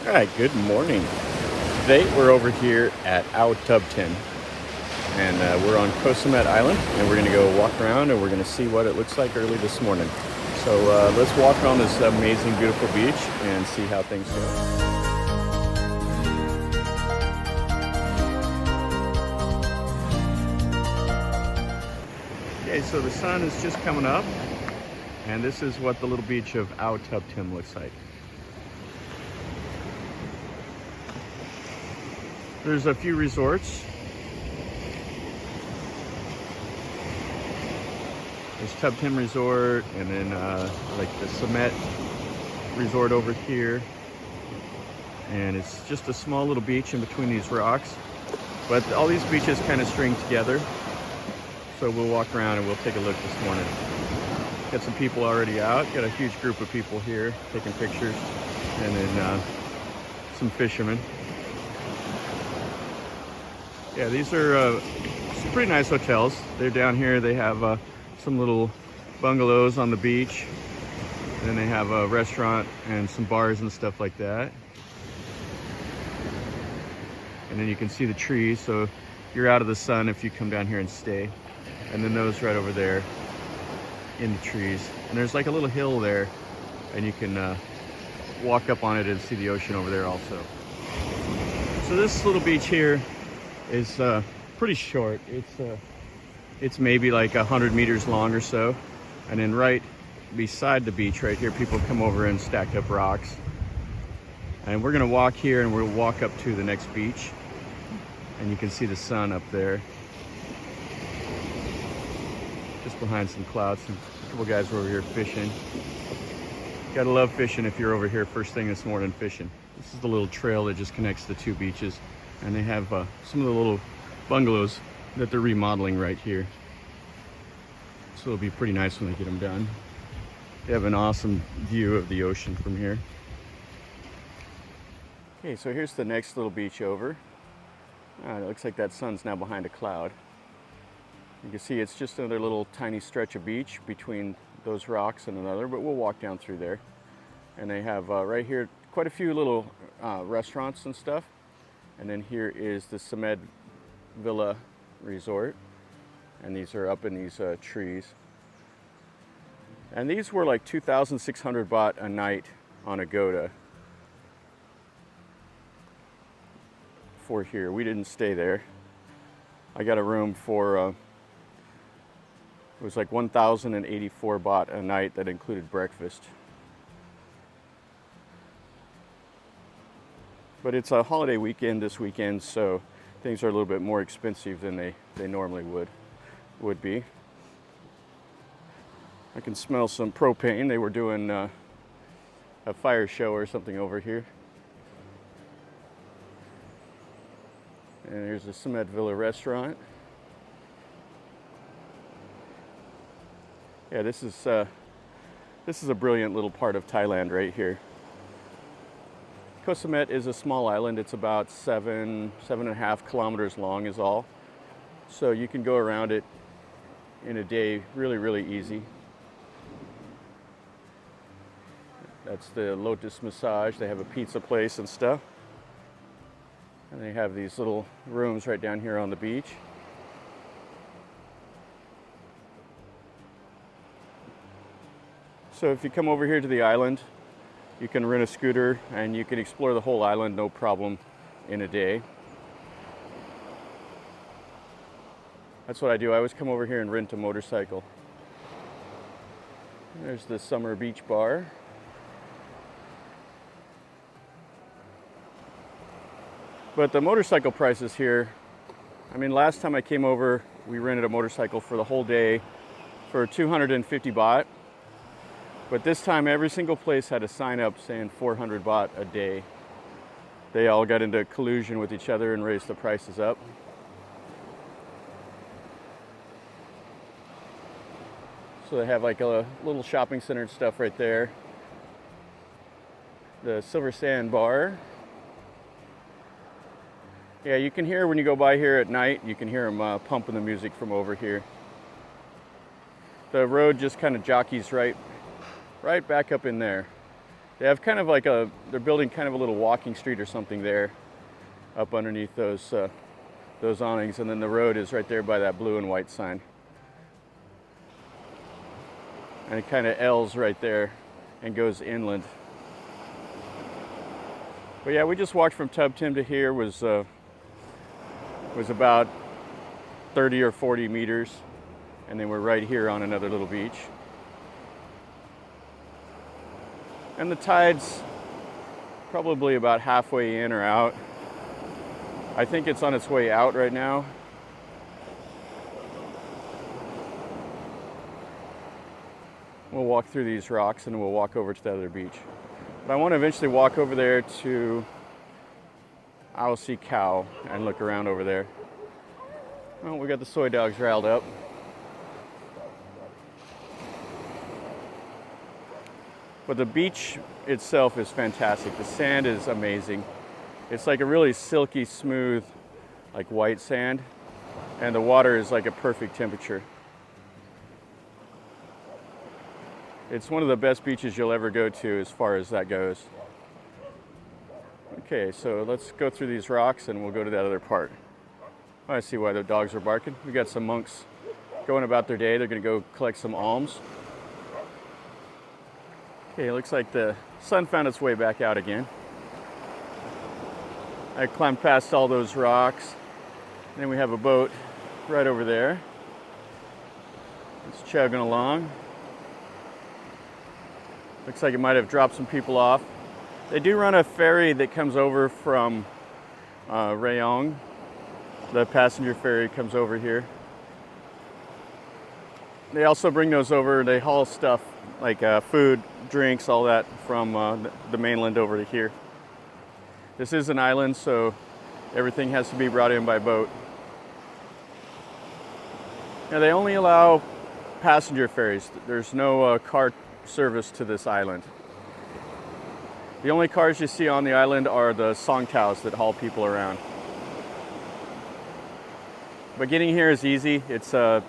All right, good morning. Today we're over here at Ao Tubtim, and we're on Koh Samet Island, and we're going to go walk around and we're going to see what it looks like early this morning. So let's walk on this amazing, beautiful beach and see how things go. Okay, so the sun is just coming up, and this is what the little beach of Ao Tubtim looks like. There's a few resorts. There's Tubtim Resort, and then like the Samet Resort over here. And it's just a small little beach in between these rocks. But all these beaches kind of string together. So we'll walk around and we'll take a look this morning. Got some people already out. Got a huge group of people here taking pictures. And then some fishermen. Yeah, these are some pretty nice hotels. They're down here. They have some little bungalows on the beach. And then they have a restaurant and some bars and stuff like that. And then you can see the trees, so you're out of the sun if you come down here and stay. And then those right over there in the trees. And there's like a little hill there, and you can walk up on it and see the ocean over there also. So this little beach here is pretty short. It's maybe like 100 meters long or so. And then right beside the beach right here, people come over and stack up rocks. And we're gonna walk here and we'll walk up to the next beach. And you can see the sun up there. Just behind some clouds. A couple guys are over here fishing. Gotta love fishing if you're over here first thing this morning fishing. This is the little trail that just connects the two beaches. And they have some of the little bungalows that they're remodeling right here. So it'll be pretty nice when they get them done. They have an awesome view of the ocean from here. Okay, so here's the next little beach over. It looks like that sun's now behind a cloud. You can see it's just another little tiny stretch of beach between those rocks and another, but we'll walk down through there. And they have right here quite a few little restaurants and stuff. And then here is the Samet Villa Resort. And these are up in these trees. And these were like 2,600 baht a night on Agoda for here. We didn't stay there. I got a room for, it was like 1,084 baht a night that included breakfast. But it's a holiday weekend this weekend, so things are a little bit more expensive than they normally would be. I can smell some propane. They were doing a fire show or something over here. And here's the Samet Villa restaurant. Yeah, this is a brilliant little part of Thailand right here. Koh Samet is a small island. It's about 7.5 kilometers long is all. So you can go around it in a day really, really easy. That's the Lotus Massage. They have a pizza place and stuff. And they have these little rooms right down here on the beach. So if you come over here to the island, you can rent a scooter and you can explore the whole island no problem in a day. That's what I do. I always come over here and rent a motorcycle. There's the summer beach bar. But the motorcycle prices here, I mean, last time I came over, we rented a motorcycle for the whole day for 250 baht. But this time, every single place had a sign up saying 400 baht a day. They all got into collusion with each other and raised the prices up. So they have like a little shopping center and stuff right there. The Silver Sand Bar. Yeah, you can hear when you go by here at night, you can hear them pumping the music from over here. The road just kind of jockeys right back up in there. They have kind of like they're building kind of a little walking street or something there up underneath those awnings, and then the road is right there by that blue and white sign. And it kind of L's right there and goes inland. But yeah, we just walked from Tubtim to here, was about 30 or 40 meters, and then we're right here on another little beach. And the tide's probably about halfway in or out. I think it's on its way out right now. We'll walk through these rocks and we'll walk over to the other beach. But I want to eventually walk over there to Ao Sai Kaew and look around over there. Well, we got the soy dogs riled up. But the beach itself is fantastic. The sand is amazing. It's like a really silky smooth, like white sand, and the water is like a perfect temperature. It's one of the best beaches you'll ever go to as far as that goes. Okay, so let's go through these rocks and we'll go to that other part. I see why the dogs are barking. We got some monks going about their day. They're gonna go collect some alms. Okay, it looks like the sun found its way back out again. I climbed past all those rocks. Then we have a boat right over there. It's chugging along. Looks like it might have dropped some people off. They do run a ferry that comes over from Rayong. The passenger ferry comes over here. They also bring those over. They haul stuff like food, drinks, all that from the mainland over to here. This is an island, so everything has to be brought in by boat. Now they only allow passenger ferries. There's no car service to this island. The only cars you see on the island are the songtaos that haul people around. But getting here is easy. It's a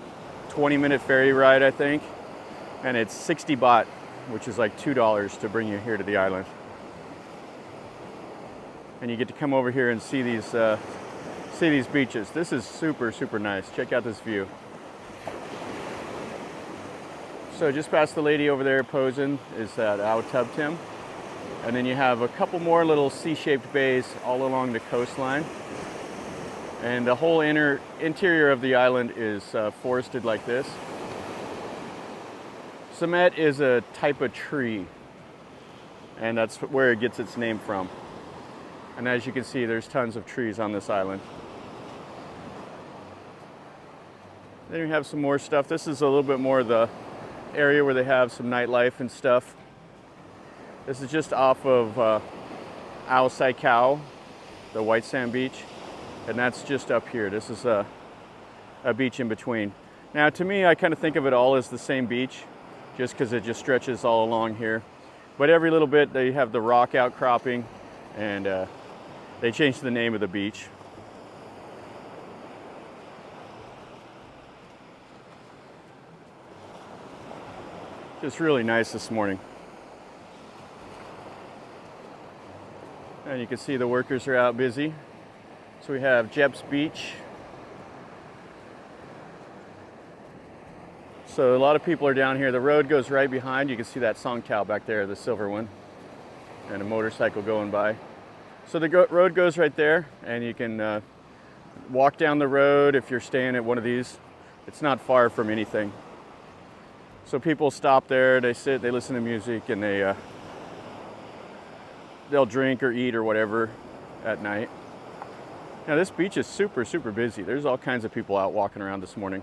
20-minute ferry ride, I think, and it's 60 baht, which is like $2 to bring you here to the island. And you get to come over here and see these beaches. This is super, super nice. Check out this view. So just past the lady over there posing is that Ao Tubtim. And then you have a couple more little C-shaped bays all along the coastline. And the whole interior of the island is forested like this. Samet is a type of tree, and that's where it gets its name from. And as you can see, there's tons of trees on this island. Then you have some more stuff. This is a little bit more the area where they have some nightlife and stuff. This is just off of Ao Sai Kaew, the white sand beach, and that's just up here. This is a beach in between. Now to me, I kind of think of it all as the same beach, just because it just stretches all along here. But every little bit they have the rock outcropping, and they changed the name of the beach. Just really nice this morning. And you can see the workers are out busy. So we have Jep's Beach. So a lot of people are down here. The road goes right behind. You can see that songtao back there, the silver one, and a motorcycle going by. So the road goes right there, and you can walk down the road if you're staying at one of these. It's not far from anything. So people stop there, they sit, they listen to music, and they'll drink or eat or whatever at night. Now this beach is super, super busy. There's all kinds of people out walking around this morning.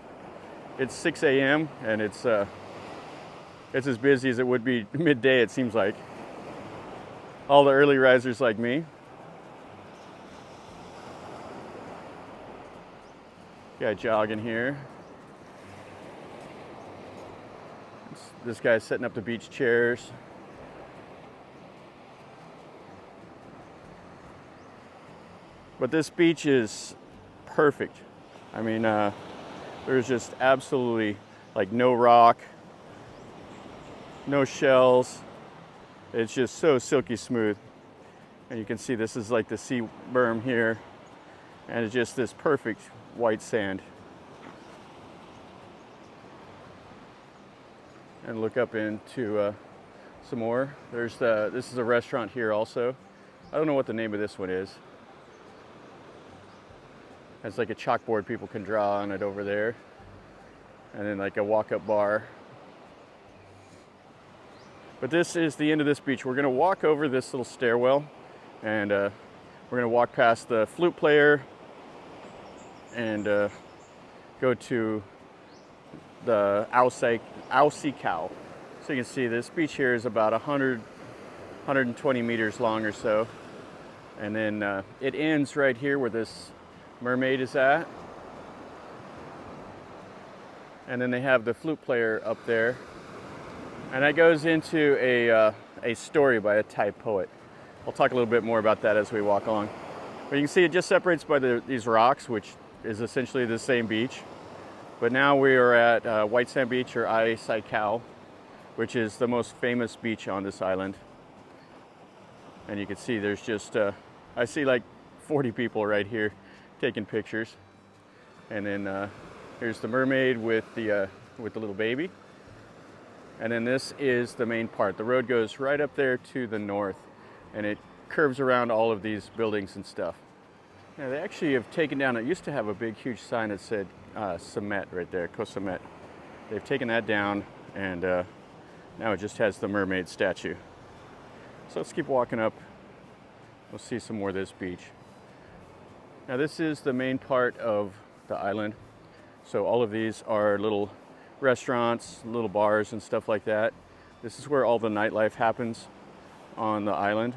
It's 6 a.m. and it's as busy as it would be midday, it seems like. All the early risers like me. Guy jogging here. This guy's setting up the beach chairs. But this beach is perfect. I mean, there's just absolutely like no rock, no shells. It's just so silky smooth. And you can see this is like the sea berm here, and it's just this perfect white sand. And look up into some more. This is a restaurant here also. I don't know what the name of this one is. It's like a chalkboard people can draw on it over there. And then like a walk-up bar. But this is the end of this beach. We're gonna walk over this little stairwell, and we're gonna walk past the flute player and go to the Ao Sai Kaew. So you can see this beach here is about 120 meters long or so. And then it ends right here where this mermaid is at. And then they have the flute player up there. And that goes into a story by a Thai poet. I'll talk a little bit more about that as we walk along. But you can see it just separates by these rocks, which is essentially the same beach. But now we are at White Sand Beach, or Ao Sai Kaew, which is the most famous beach on this island. And you can see there's just, I see like 40 people right here taking pictures. And then here's the mermaid with the little baby. And then this is the main part. The road goes right up there to the north, and it curves around all of these buildings and stuff. Now they actually have taken down, it used to have a big huge sign that said Samet right there, Koh Samet. They've taken that down, and now it just has the mermaid statue. So let's keep walking up. We'll see some more of this beach. Now this is the main part of the island. So all of these are little restaurants, little bars and stuff like that. This is where all the nightlife happens on the island.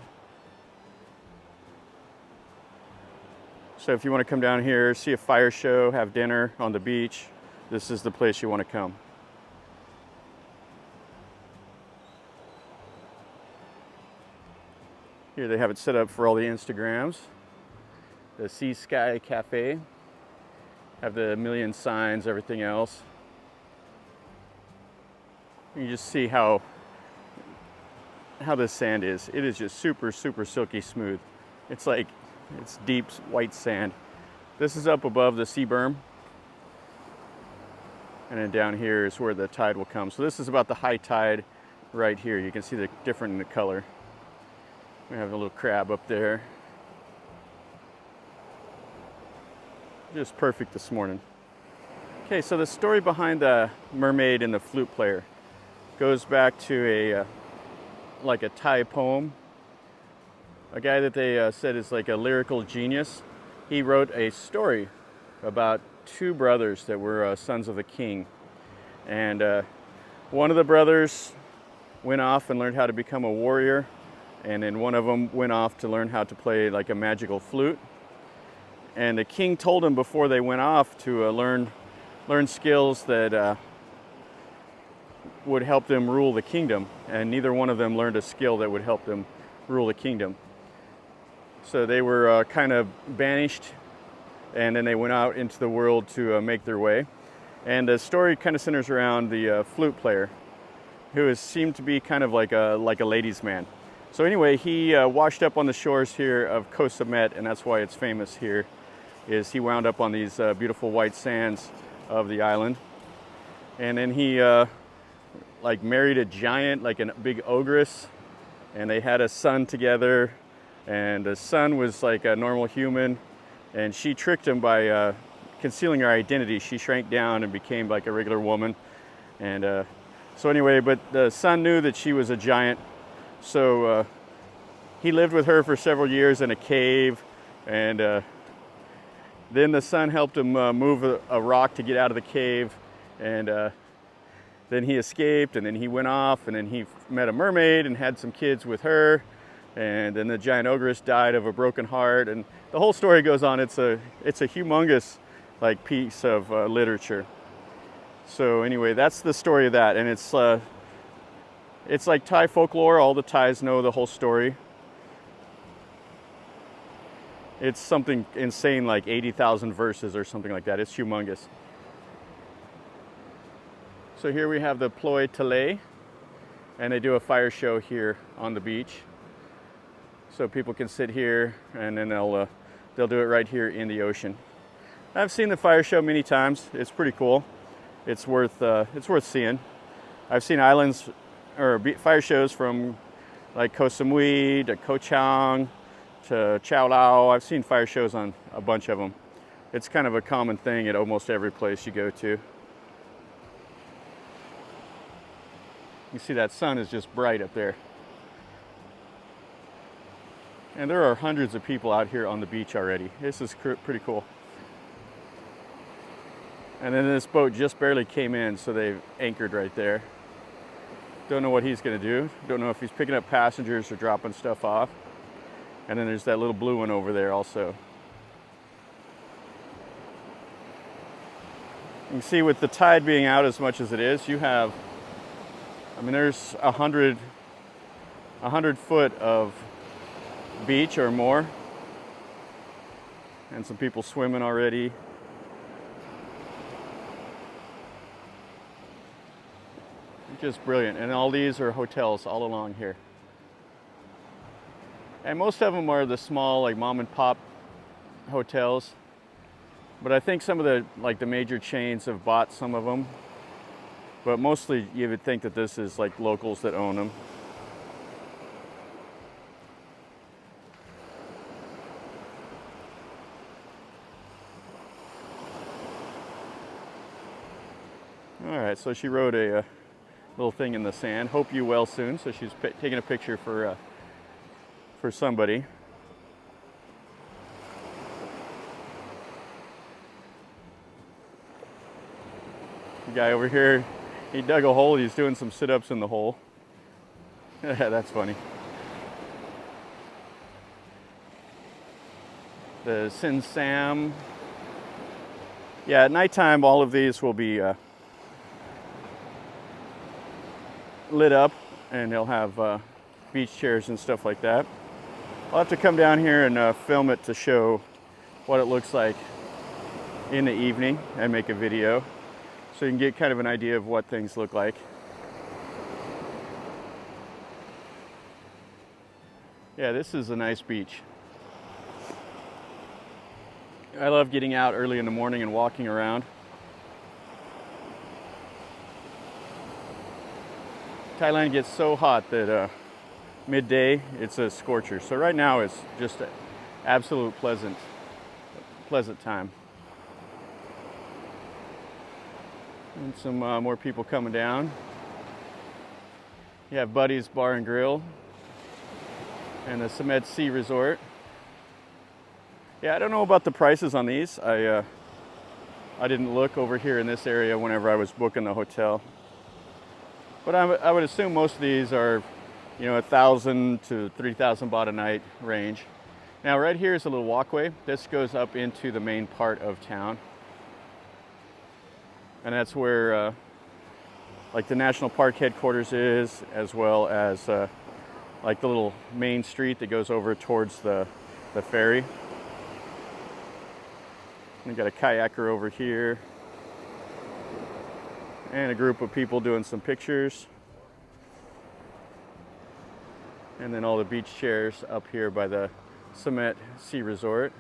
So if you want to come down here, see a fire show, have dinner on the beach, this is the place you want to come. Here they have it set up for all the Instagrams. The Sea Sky Cafe. Have the million signs, everything else. You just see how this sand is. It is just super, super silky smooth. It's like, it's deep white sand. This is up above the sea berm. And then down here is where the tide will come. So this is about the high tide right here. You can see the difference in the color. We have a little crab up there. Just perfect this morning. Okay, so the story behind the mermaid and the flute player goes back to like a Thai poem. A guy that they said is like a lyrical genius. He wrote a story about two brothers that were sons of the king. And one of the brothers went off and learned how to become a warrior. And then one of them went off to learn how to play like a magical flute. And the king told him before they went off to learn skills that would help them rule the kingdom. And neither one of them learned a skill that would help them rule the kingdom. So they were kind of banished, and then they went out into the world to make their way. And the story kind of centers around the flute player, who seemed to be kind of like a ladies' man. So anyway, he washed up on the shores here of Koh Samet, and that's why it's famous here, is he wound up on these beautiful white sands of the island. And then he like married a giant, like a big ogress, and they had a son together. And the son was like a normal human, and she tricked him by concealing her identity. She shrank down and became like a regular woman. And so anyway, but the son knew that she was a giant, so he lived with her for several years in a cave. And then the son helped him move a rock to get out of the cave. And then he escaped, and then he went off, and then he met a mermaid and had some kids with her. And then the giant ogress died of a broken heart, and the whole story goes on. It's a humongous like piece of literature. So anyway, that's the story of that, and it's like Thai folklore. All the Thais know the whole story. It's something insane, like 80,000 verses or something like that. It's humongous. So here we have the Ploi Tale, and they do a fire show here on the beach. So people can sit here, and then they'll do it right here in the ocean. I've seen the fire show many times. It's pretty cool. It's worth seeing. I've seen islands or fire shows from like Koh Samui to Koh Chang to Chao Lao. I've seen fire shows on a bunch of them. It's kind of a common thing at almost every place you go to. You see that sun is just bright up there. And there are hundreds of people out here on the beach already. This is pretty cool. And then this boat just barely came in, so they've anchored right there. Don't know what he's gonna do. Don't know if he's picking up passengers or dropping stuff off. And then there's that little blue one over there also. You can see with the tide being out as much as it is, you have, I mean, there's 100 foot of beach or more. And some people swimming already. Just brilliant. And all these are hotels all along here. And most of them are the small, like mom and pop hotels. But I think some of the major chains have bought some of them. But mostly you would think that this is like locals that own them. All right, so she wrote a little thing in the sand. Hope you well soon. So she's taking a picture for somebody. The guy over here, he dug a hole. He's doing some sit-ups in the hole. That's funny. The Sin Sam. Yeah, at nighttime, all of these will be lit up, and they'll have beach chairs and stuff like that. I'll have to come down here and film it to show what it looks like in the evening and make a video so you can get kind of an idea of what things look like. Yeah, this is a nice beach. I love getting out early in the morning and walking around. Thailand gets so hot that midday it's a scorcher. So right now it's just an absolute pleasant time. And some more people coming down. You have Buddy's Bar and Grill and the Samet Sea Resort. Yeah, I don't know about the prices on these. I didn't look over here in this area whenever I was booking the hotel. But I would assume most of these are, 1,000 to 3,000 baht a night range. Now right here is a little walkway. This goes up into the main part of town. And that's where like the National Park headquarters is, as well as like the little main street that goes over towards the ferry. We got a kayaker over here. And a group of people doing some pictures. And then all the beach chairs up here by the Samet Sea Resort.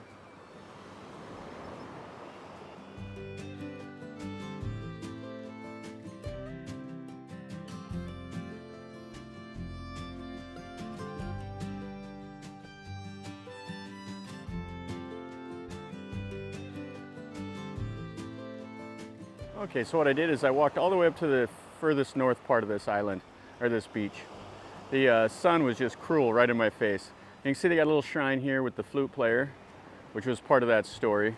Okay, so what I did is I walked all the way up to the furthest north part of this island, or this beach. The sun was just cruel right in my face. You can see they got a little shrine here with the flute player, which was part of that story.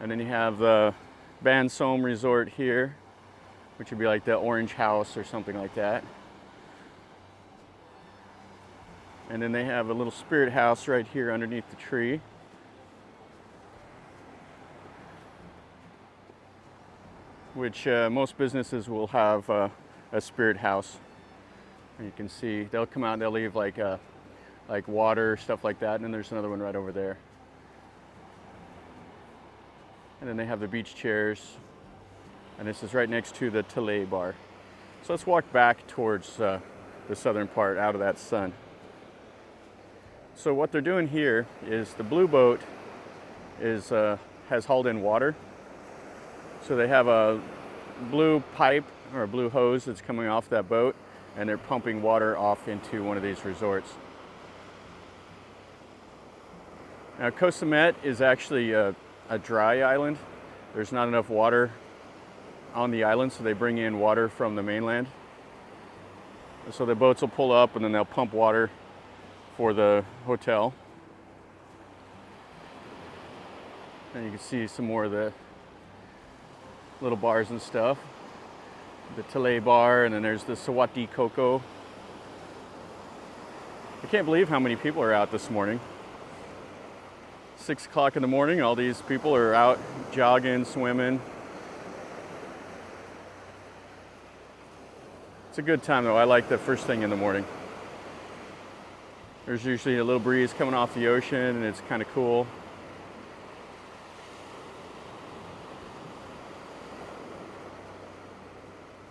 And then you have the Ban Som Resort here, which would be like the Orange House or something like that. And then they have a little spirit house right here underneath the tree. Which most businesses will have a spirit house. And you can see they'll come out and they'll leave like water, stuff like that, and then there's another one right over there. And then they have the beach chairs, and this is right next to the Tele bar. So let's walk back towards the southern part out of that sun. So what they're doing here is the blue boat has hauled in water. So they have a blue pipe or a blue hose that's coming off that boat, and they're pumping water off into one of these resorts. Now, Koh Samet is actually a dry island. There's not enough water on the island, so they bring in water from the mainland. So the boats will pull up and then they'll pump water for the hotel. And you can see some more of the little bars and stuff. The Tele bar, and then there's the Sawati Coco. I can't believe how many people are out this morning. 6 o'clock in the morning, all these people are out jogging, swimming. It's a good time though. I like the first thing in the morning. There's usually a little breeze coming off the ocean and it's kind of cool.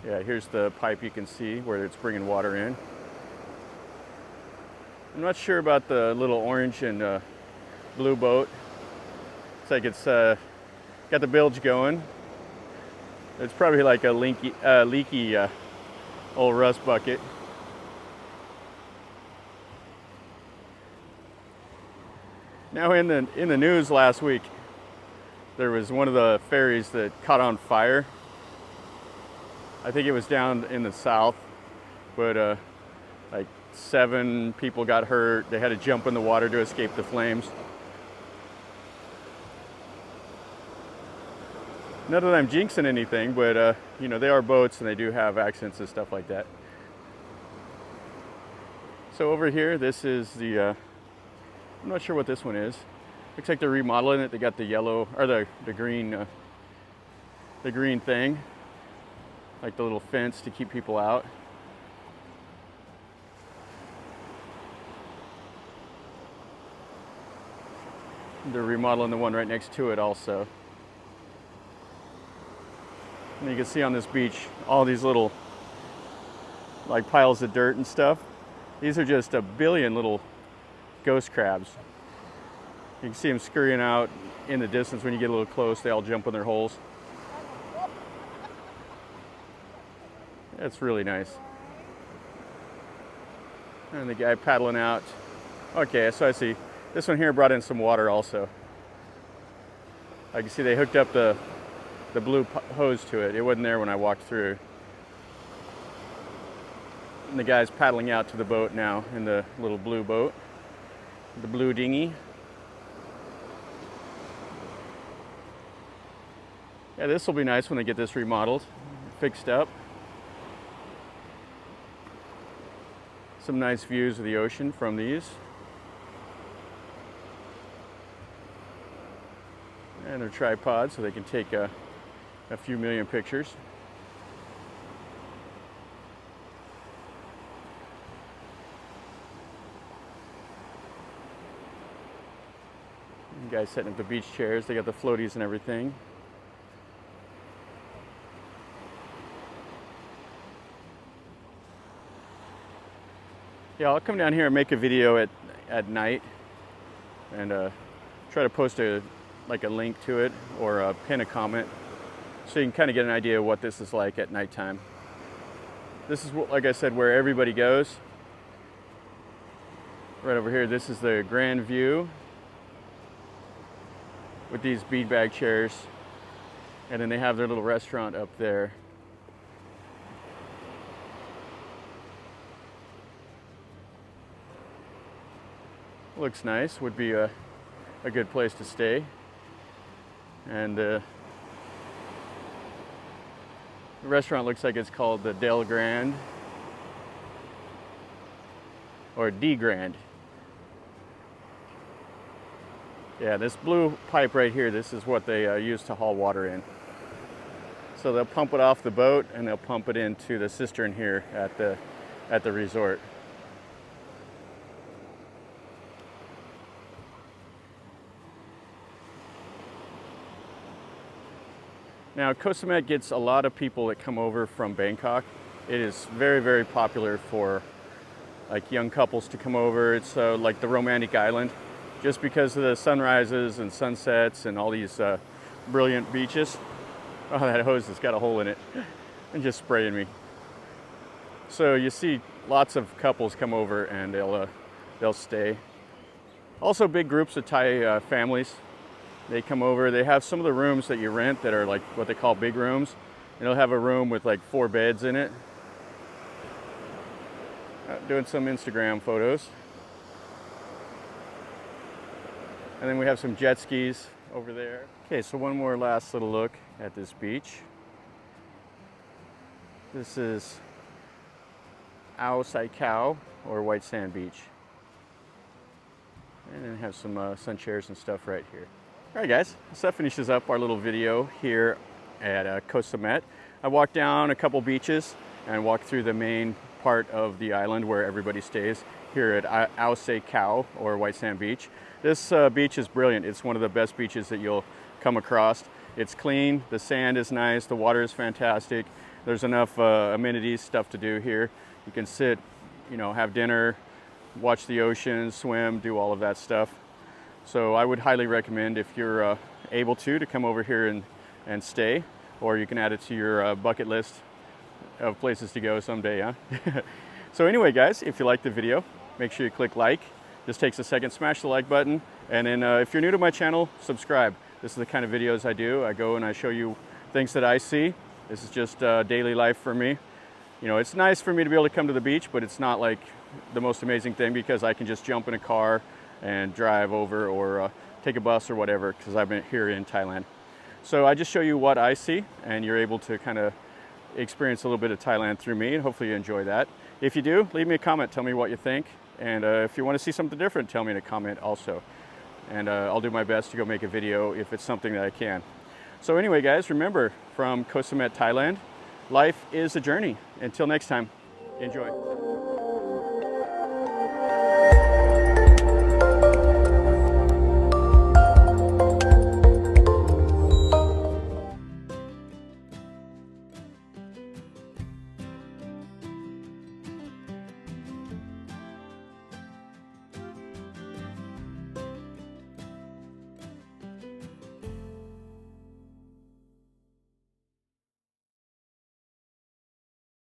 Yeah, here's the pipe you can see where it's bringing water in. I'm not sure about the little orange and blue boat. It's like it's got the bilge going. It's probably like a leaky old rust bucket. Now in the news last week, there was one of the ferries that caught on fire. I think it was down in the south, but like 7 people got hurt. They had to jump in the water to escape the flames. None of them jinxing anything, but you know, they are boats and they do have accidents and stuff like that. So over here, this is the, I'm not sure what this one is. Looks like they're remodeling it. They got the yellow, or the green thing, like the little fence to keep people out. They're remodeling the one right next to it also. And you can see on this beach all these little like piles of dirt and stuff. These are just a billion little ghost crabs. You can see them scurrying out in the distance. When you get a little close, they all jump in their holes. It's really nice. And the guy paddling out. Okay, so I see. This one here brought in some water also. I can see they hooked up the blue hose to it. It wasn't there when I walked through. And the guy's paddling out to the boat now in the little blue boat, the blue dinghy. Yeah, this will be nice when they get this remodeled, fixed up. Some nice views of the ocean from these. And they're tripods so they can take a few million pictures. You guys setting up the beach chairs. They got the floaties and everything. Yeah, I'll come down here and make a video at night and try to post a link to it or pin a comment so you can kind of get an idea of what this is like at nighttime. This is, like I said, where everybody goes. Right over here, this is the grand view with these beanbag chairs, and then they have their little restaurant up there. Looks nice, would be a good place to stay. And the restaurant looks like it's called the Del Grand or D Grand. Yeah, this blue pipe right here, this is what they use to haul water in. So they'll pump it off the boat and they'll pump it into the cistern here at the resort. Now, Koh Samet gets a lot of people that come over from Bangkok. It is very, very popular for like young couples to come over. It's like the romantic island, just because of the sunrises and sunsets and all these brilliant beaches. Oh, that hose has got a hole in it and just spraying me. So you see lots of couples come over and they'll stay. Also big groups of Thai families. They come over. They have some of the rooms that you rent that are like what they call big rooms. And they'll have a room with like 4 beds in it. Doing some Instagram photos. And then we have some jet skis over there. Okay, so one more last little look at this beach. This is Ao Sai Kaew, or White Sand Beach. And then have some sun chairs and stuff right here. All right, guys, so that finishes up our little video here at Koh Samet. I walked down a couple beaches and walked through the main part of the island where everybody stays here at Ao Sai Kaew, or White Sand Beach. This beach is brilliant. It's one of the best beaches that you'll come across. It's clean, the sand is nice, the water is fantastic. There's enough amenities, stuff to do here. You can sit, you know, have dinner, watch the ocean, swim, do all of that stuff. So I would highly recommend, if you're able to come over here and stay, or you can add it to your bucket list of places to go someday, huh? So anyway, guys, if you liked the video, make sure you click like. Just takes a second, smash the like button. And then if you're new to my channel, subscribe. This is the kind of videos I do. I go and I show you things that I see. This is just daily life for me. You know, it's nice for me to be able to come to the beach, but it's not like the most amazing thing, because I can just jump in a car and drive over, or take a bus or whatever, because I've been here in Thailand. So I just show you what I see, and you're able to kind of experience a little bit of Thailand through me, and hopefully you enjoy that. If you do, leave me a comment, tell me what you think. And if you want to see something different, tell me in a comment also. And I'll do my best to go make a video if it's something that I can. So anyway, guys, remember, from Koh Samet, Thailand, life is a journey. Until next time, enjoy.